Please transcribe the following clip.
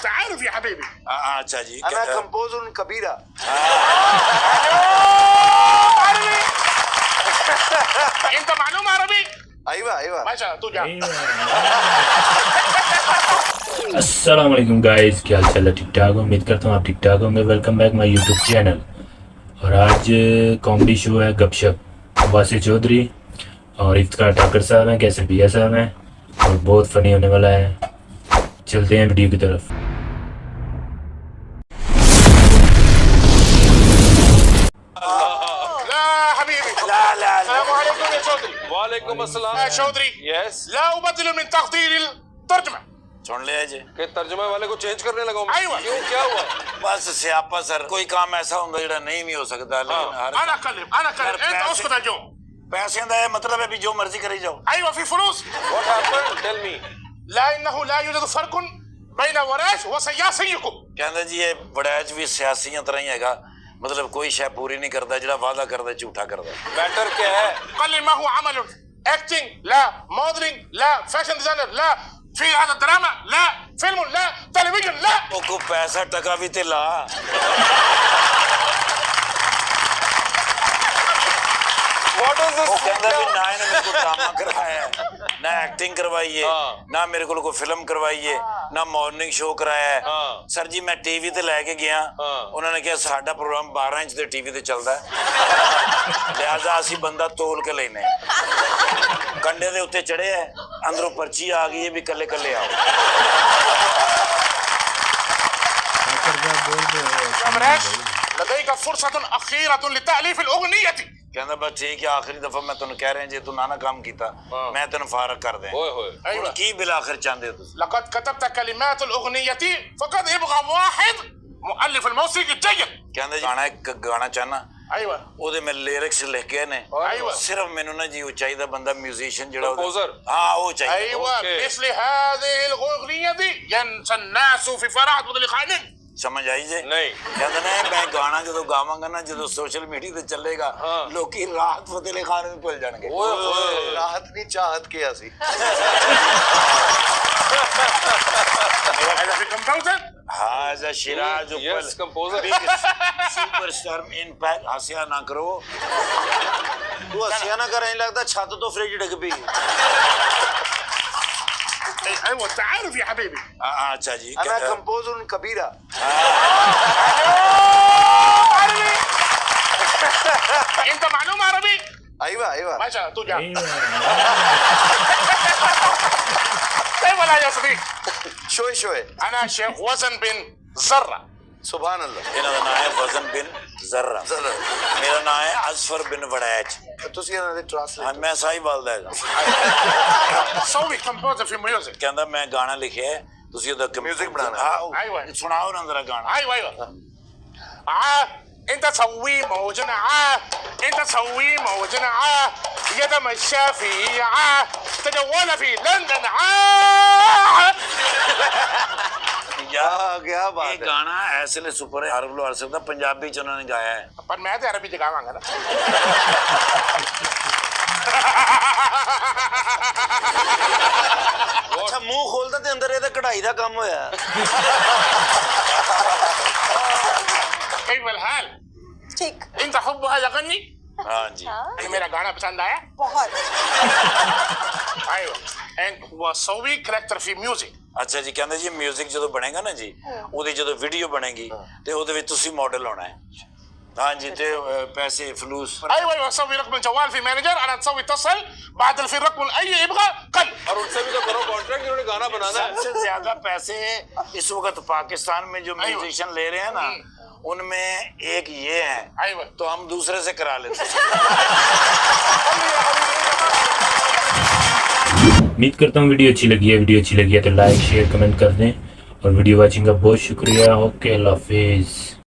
تعرف يا حبيبي अच्छा जी انا كمبوزر كبيره. عربي انت معلوم عربي ايوه ماشي तू जा अस्सलाम वालेकुम गाइस, क्या हाल चाल है? ठीक ठाक हो? उम्मीद करता हूँ आप ठीक ठाक होंगे। Welcome back my YouTube channel. और आज कॉमेडी शो है गपशप, वासी चौधरी और इफ्तिकार ठाकर साहब हैं, कैसे भैया साहब हैं, और बहुत फनी होने वाला है। चलते हैं वीडियो की तरफ। لا حبيبي لا لا لا السلام عليكم يا चौधरी वालेकुम अस्सलाम। يا चौधरी यस لا أبدل من تقدير الترجمة सुन लिया जी। के तर्जुमे वाले को चेंज करने लगा हूं। अय्वा। क्यों, क्या हुआ? बस सियापा सर, कोई काम ऐसा होंगे ਜਿਹੜਾ नहीं भी हो सकता, लेकिन हर أنا أكلم أنت أسكت اليوم पैसे ਦਾ ਇਹ ਮਤਲਬ है भी जो मर्जी करी जाओ। أيوة في floss What happened? Tell me. لا إنه لا يوجد فرق بين وراش وسياسيكم ਕਹਿੰਦਾ ਜੀ ਇਹ ਵੜੈਚ ਵੀ ਸਿਆਸੀਆਂ ਤਰ੍ਹਾਂ ਹੀ ਹੈਗਾ, मतलब कोई शय पूरी नहीं करता, ਜਿਹੜਾ वादा करता झूठा करता। Better क्या है? قل ما هو عمل اكتنج لا موديلنج لا فاشن ديزاينر لا في هذا دراما لا فيلم لا تلفزيون لا ਉਹ ਕੋ ਪੈਸਾ ਟਕਾ ਵੀ ਤੇ ਲਾ। What is this? ਉਹ ਕਹਿੰਦਾ ਵੀ ਨਾ ਇਹਨੇ ਮੇਰੇ ਕੋਲ ਡਰਾਮਾ ਕਰਵਾਇਆ ਹੈ, ਨਾ ਐਕਟਿੰਗ ਕਰਵਾਈ ਹੈ, ਨਾ ਮੇਰੇ ਕੋਲ ਕੋਈ ਫਿਲਮ ਕਰਵਾਈ ਹੈ, ਨਾ ਮਾਰਨਿੰਗ ਸ਼ੋਅ ਕਰਾਇਆ ਹੈ। ਸਰ ਜੀ ਮੈਂ ਟੀਵੀ ਤੇ ਲੈ ਕੇ ਗਿਆ, ਉਹਨਾਂ ਨੇ ਕਿਹਾ ਸਾਡਾ ਪ੍ਰੋਗਰਾਮ 12 ਇੰਚ ਦੇ ਟੀਵੀ ਤੇ ਚੱਲਦਾ ਹੈ, ਲਿਹਾਜ਼ਾ ਅਸੀਂ ਬੰਦਾ ਤੋਲ ਕੇ ਲੈਨੇ ਕੰਡੇ ਦੇ ਉੱਤੇ ਚੜੇ ਹੈ, ਅੰਦਰੋਂ ਪਰਚੀ ਆ ਗਈ ਹੈ ਵੀ ਕੱਲੇ ਕੱਲੇ ਆਓ। سامراش لديك فرصة أخيرة لتأليف الأغنية ਕਹਿੰਦਾ ਬਸ ਠੀਕ ਹੈ, ਆਖਰੀ ਦਫਾ ਮੈਂ ਤੁਹਾਨੂੰ ਕਹਿ ਰਿਹਾ ਜੇ ਤੂੰ ਨਾ ਕੰਮ ਕੀਤਾ ਮੈਂ ਤੈਨੂੰ ਫਾਰਗ ਕਰ ਦਿਆਂ। ओए होए। ਹੁਣ ਕੀ ਬਿਲ ਆਖਰ ਚਾਹੁੰਦੇ ਹੋ ਤੁਸੀਂ? لقد كتبت كلمات الأغنية فقد يبغى واحد مؤلف الموسيقى جيد ਕਹਿੰਦੇ ਜੀ ਗਾਣਾ ਇੱਕ ਗਾਣਾ ਚਾਹਨਾ, أيوة ਉਹਦੇ ਮੈਂ ਲਿਰਿਕਸ ਲਿਖ ਕੇ ਨੇ, أيوة ਸਿਰਫ ਮੈਨੂੰ ਨਾ ਜੀ ਉਹ ਚਾਹੀਦਾ ਬੰਦਾ ਮਿਊਜ਼ੀਸ਼ੀਅਨ ਜਿਹੜਾ Composer. ਹਾਂ ਉਹ ਚਾਹੀਦਾ। أيوة أوكي. مثل هذه الأغنية دي ينسى الناس في فرح بدل خانين ਸਮਝ ਆਈ ਜੇ? नहीं। ਕਹਿੰਦੇ ਨੇ ਮੈਂ ਗਾਣਾ ਜਦੋਂ ਗਾਵਾਂਗਾ ਨਾ, ਜਦੋਂ ਸੋਸ਼ਲ ਮੀਡੀਆ ਤੇ ਚੱਲੇਗਾ ਲੋਕੀ ਰਾਹਤ ਫਤਿਹ ਅਲੀ ਖਾਨ ਨੂੰ ਭੁੱਲ ਜਾਣਗੇ। ओए होए। राहत नहीं चाहत के असि هذا في كمبيوتر हाँ ऐसा शिराज Yes, composer. सुपरस्टार इनपैक्ट हासिया ना करो। तू हसिया ना कर, लगता छत तो फ्रिज डिग पई। أيوة أنت عارف يا حبيبي अच्छा जी انا كمبوزر كبيره. عربي أنت معلوم عربي ايوه ماشي तू जा طيب ولا يا صديق شوي أنا شيخ وزن بن ذرة سبحان الله. ਇਹਨਾਂ ਦਾ ਨਾਮ ਹੈ ਵਜ਼ਨ ਬਿਨ ਜ਼ਰਰਾ, ਮੇਰਾ ਨਾਮ ਹੈ ਅਜ਼ਫਰ ਬਿਨ ਵੜੈਚ। ਤੁਸੀਂ ਇਹਨਾਂ ਦੇ ਹਾਂ ਟ੍ਰਾਂਸਲੇਟ ਮੈਂ ਸਾਹੀਵਾਲ ਦਾ ਹੈਗਾ। سوي كمبوزر في ميوزك ਕਹਿੰਦਾ ਮੈਂ ਗਾਣਾ ਲਿਖਿਆ ਹੈ, ਤੁਸੀਂ ਉਹਦਾ Music ਬਣਾਉਣਾ ਹੈ। ਹਾਂ أيوة. ਸੁਣਾਓ ਨਾ ਜ਼ਰਾ ਗਾਣਾ। أيوة أنت تسوي موجنا أنت تسوي موجنا يتمشى في تجول في لندن ਯਾਰ क्या ਇਹ बात है. ਗਾਣਾ ਇਸ ਲਈ ਸੁਪਰ ਹਰ ਬਲੋ ਹਰ ਸਕਦਾ, ਪੰਜਾਬੀ ਚ ਉਹਨਾਂ ਨੇ ਗਾਇਆ ਹੈ। पर मैं तो अरबी जगावांगा ना अच्छा मुंह खोलदा ते अंदर ਇਹਦਾ ਕਢਾਈ ਦਾ ਕੰਮ ਹੋਇਆ. كيف الحال ठीक انت حبها يغني हाँ जी ये मेरा गाना पसंद आया बहुत ايوه and وسوي كاركتر في ميوزك ਅੱਛਾ ਜੀ। ਕਹਿੰਦੇ ਜੀ ਮਿਊਜ਼ਿਕ ਜਦੋਂ ਬਣੇਗਾ ਨਾ ਜੀ, ਉਹਦੀ ਜਦੋਂ ਵੀਡੀਓ ਬਣੇਗੀ ਤੇ ਉਹਦੇ ਵਿੱਚ ਤੁਸੀਂ ਮਾਡਲ ਹੋਣਾ ਹੈ। हाँ जी ते पैसे फलूस ايوه اسوي رقم الجوال في مانجر انا تسوي اتصل بعد في الرقم اي يبغى قل और उनसे भी तो करो कॉन्ट्रैक्ट, जिन्होंने गाना बनाना है। सबसे ज्यादा पैसे इस वक्त पाकिस्तान में जो म्यूजिशियन ले रहे हैं ना, उनमें एक ये है, ايوه तो हम दूसरे से करा लेते हैं। उम्मीद करता हूँ वीडियो अच्छी लगी है तो लाइक शेयर कमेंट कर दें, और वीडियो वॉचिंग का बहुत शुक्रिया। ओके अल्लाह हाफिज़।